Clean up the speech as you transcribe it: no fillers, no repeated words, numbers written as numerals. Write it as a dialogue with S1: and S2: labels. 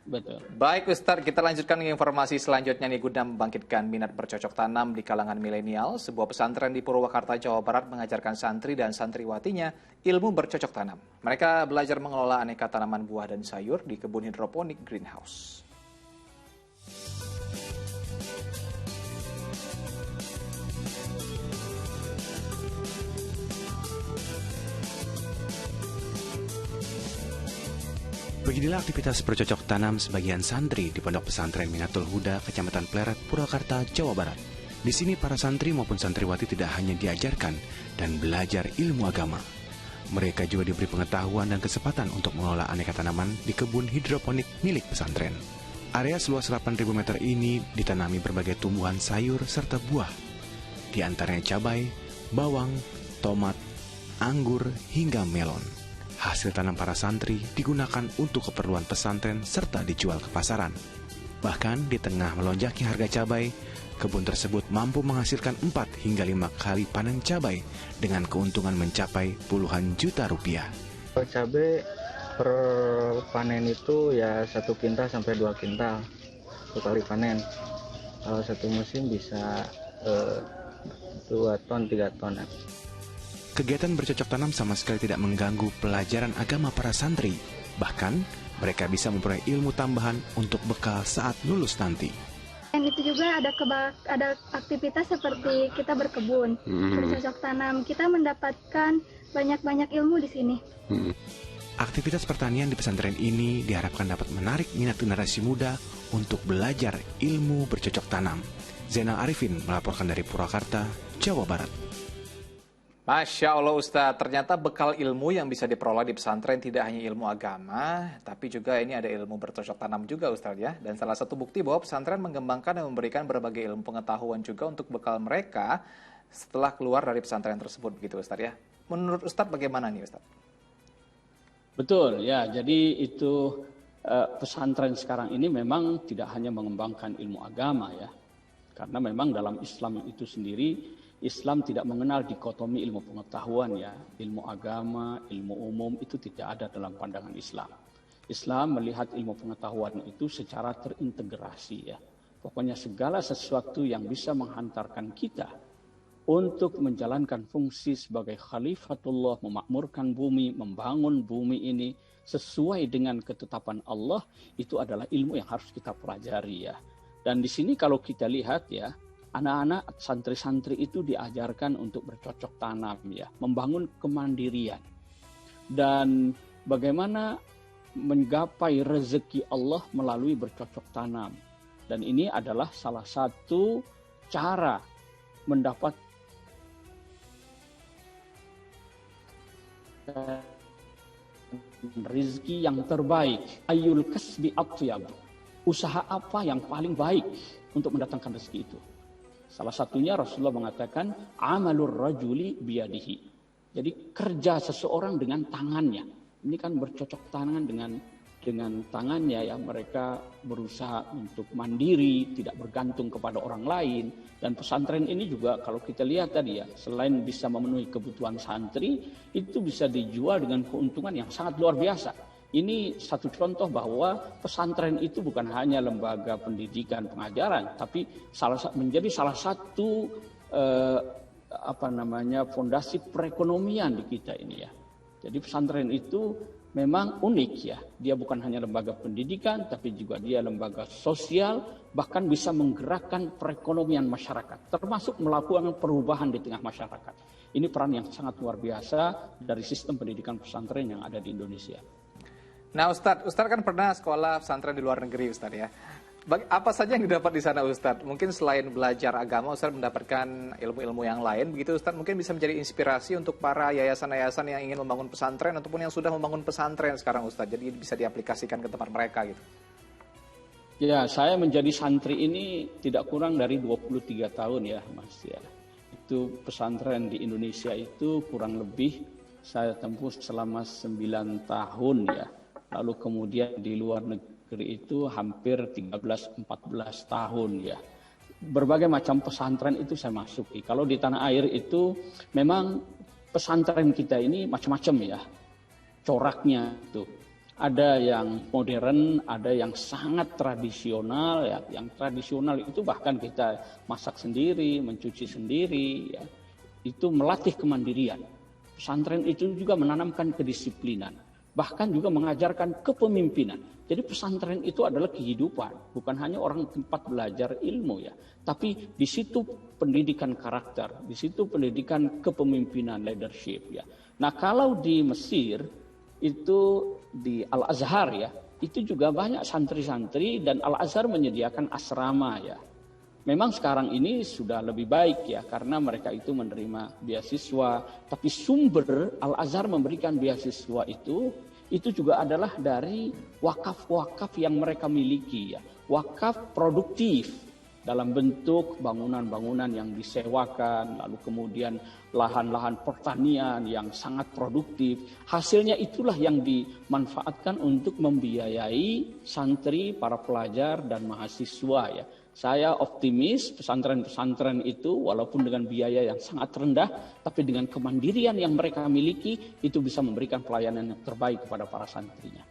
S1: Betul.
S2: Baik Ustadz, kita lanjutkan ke informasi selanjutnya nih guna membangkitkan minat bercocok tanam di kalangan milenial. Sebuah pesantren di Purwakarta, Jawa Barat mengajarkan santri dan santriwatinya ilmu bercocok tanam. Mereka belajar mengelola aneka tanaman buah dan sayur di kebun hidroponik greenhouse.
S3: Beginilah aktivitas bercocok tanam sebagian santri di Pondok Pesantren Minatul Huda, Kecamatan Pleret, Purwakarta, Jawa Barat. Di sini para santri maupun santriwati tidak hanya diajarkan dan belajar ilmu agama. Mereka juga diberi pengetahuan dan kesempatan untuk mengelola aneka tanaman di kebun hidroponik milik pesantren. Area seluas 8.000 meter ini ditanami berbagai tumbuhan sayur serta buah. Di antaranya cabai, bawang, tomat, anggur, hingga melon. Hasil tanam para santri digunakan untuk keperluan pesantren serta dijual ke pasaran. Bahkan di tengah melonjaknya harga cabai, kebun tersebut mampu menghasilkan 4 hingga 5 kali panen cabai dengan keuntungan mencapai puluhan juta rupiah.
S1: Cabai per panen itu ya 1 kintal sampai 2 kintal 1 kali panen. Kalau satu musim bisa 2 ton 3 ton.
S3: Kegiatan bercocok tanam sama sekali tidak mengganggu pelajaran agama para santri. Bahkan, mereka bisa memperoleh ilmu tambahan untuk bekal saat lulus nanti.
S4: Dan itu juga ada aktivitas seperti kita berkebun, bercocok tanam. Kita mendapatkan banyak ilmu di sini.
S3: Aktivitas pertanian di pesantren ini diharapkan dapat menarik minat generasi muda untuk belajar ilmu bercocok tanam. Zainal Arifin melaporkan dari Purwakarta, Jawa Barat.
S2: Masya Allah Ustadz, ternyata bekal ilmu yang bisa diperoleh di pesantren tidak hanya ilmu agama, tapi juga ini ada ilmu bercocok tanam juga Ustadz ya. Dan salah satu bukti bahwa pesantren mengembangkan dan memberikan berbagai ilmu pengetahuan juga untuk bekal mereka setelah keluar dari pesantren tersebut begitu Ustadz ya. Menurut Ustadz bagaimana nih Ustadz?
S5: Betul ya, jadi itu pesantren sekarang ini memang tidak hanya mengembangkan ilmu agama ya. Karena memang dalam Islam itu sendiri, Islam tidak mengenal dikotomi ilmu pengetahuan ya. Ilmu agama, ilmu umum itu tidak ada dalam pandangan Islam. Islam melihat ilmu pengetahuan itu secara terintegrasi ya. Pokoknya segala sesuatu yang bisa menghantarkan kita untuk menjalankan fungsi sebagai khalifatullah, memakmurkan bumi, membangun bumi ini sesuai dengan ketetapan Allah, itu adalah ilmu yang harus kita pelajari ya. Dan di sini kalau kita lihat ya, anak-anak santri-santri itu diajarkan untuk bercocok tanam ya, membangun kemandirian dan bagaimana menggapai rezeki Allah melalui bercocok tanam. Dan ini adalah salah satu cara mendapat rezeki yang terbaik. Ayyul kasbi atyab. Usaha apa yang paling baik untuk mendatangkan rezeki itu? Salah satunya Rasulullah mengatakan amalur rajuli biyadihi. Jadi kerja seseorang dengan tangannya. Ini kan bercocok tanam dengan tangannya ya. Mereka berusaha untuk mandiri, tidak bergantung kepada orang lain. Dan pesantren ini juga kalau kita lihat tadi ya, selain bisa memenuhi kebutuhan santri, itu bisa dijual dengan keuntungan yang sangat luar biasa. Ini satu contoh bahwa pesantren itu bukan hanya lembaga pendidikan pengajaran, tapi menjadi salah satu fondasi perekonomian di kita ini ya. Jadi pesantren itu memang unik ya. Dia bukan hanya lembaga pendidikan, tapi juga dia lembaga sosial, bahkan bisa menggerakkan perekonomian masyarakat, termasuk melakukan perubahan di tengah masyarakat. Ini peran yang sangat luar biasa dari sistem pendidikan pesantren yang ada di Indonesia.
S2: Nah Ustadz kan pernah sekolah pesantren di luar negeri Ustadz ya. Apa saja yang didapat di sana Ustadz? Mungkin selain belajar agama Ustadz mendapatkan ilmu-ilmu yang lain begitu Ustadz, mungkin bisa menjadi inspirasi untuk para yayasan-yayasan yang ingin membangun pesantren ataupun yang sudah membangun pesantren sekarang Ustadz. Jadi bisa diaplikasikan ke tempat mereka gitu.
S5: Ya, saya menjadi santri ini tidak kurang dari 23 tahun ya Mas ya. Itu pesantren di Indonesia itu kurang lebih saya tempuh selama 9 tahun ya. Lalu kemudian di luar negeri itu hampir 13-14 tahun ya. Berbagai macam pesantren itu saya masuki. Kalau di tanah air itu memang pesantren kita ini macam-macam ya. Coraknya itu. Ada yang modern, ada yang sangat tradisional. Ya. Yang tradisional itu bahkan kita masak sendiri, mencuci sendiri. Ya. Itu melatih kemandirian. Pesantren itu juga menanamkan kedisiplinan. Bahkan juga mengajarkan kepemimpinan. Jadi pesantren itu adalah kehidupan. Bukan hanya orang tempat belajar ilmu ya. Tapi di situ pendidikan karakter. Di situ pendidikan kepemimpinan, leadership ya. Nah kalau di Mesir itu di Al-Azhar ya, itu juga banyak santri-santri dan Al-Azhar menyediakan asrama ya. Memang sekarang ini sudah lebih baik ya, karena mereka itu menerima beasiswa. Tapi sumber Al-Azhar memberikan beasiswa itu juga adalah dari wakaf-wakaf yang mereka miliki ya. Wakaf produktif dalam bentuk bangunan-bangunan yang disewakan, lalu kemudian lahan-lahan pertanian yang sangat produktif. Hasilnya itulah yang dimanfaatkan untuk membiayai santri, para pelajar, dan mahasiswa ya. Saya optimis pesantren-pesantren itu walaupun dengan biaya yang sangat rendah, tapi dengan kemandirian yang mereka miliki, itu bisa memberikan pelayanan yang terbaik kepada para santrinya.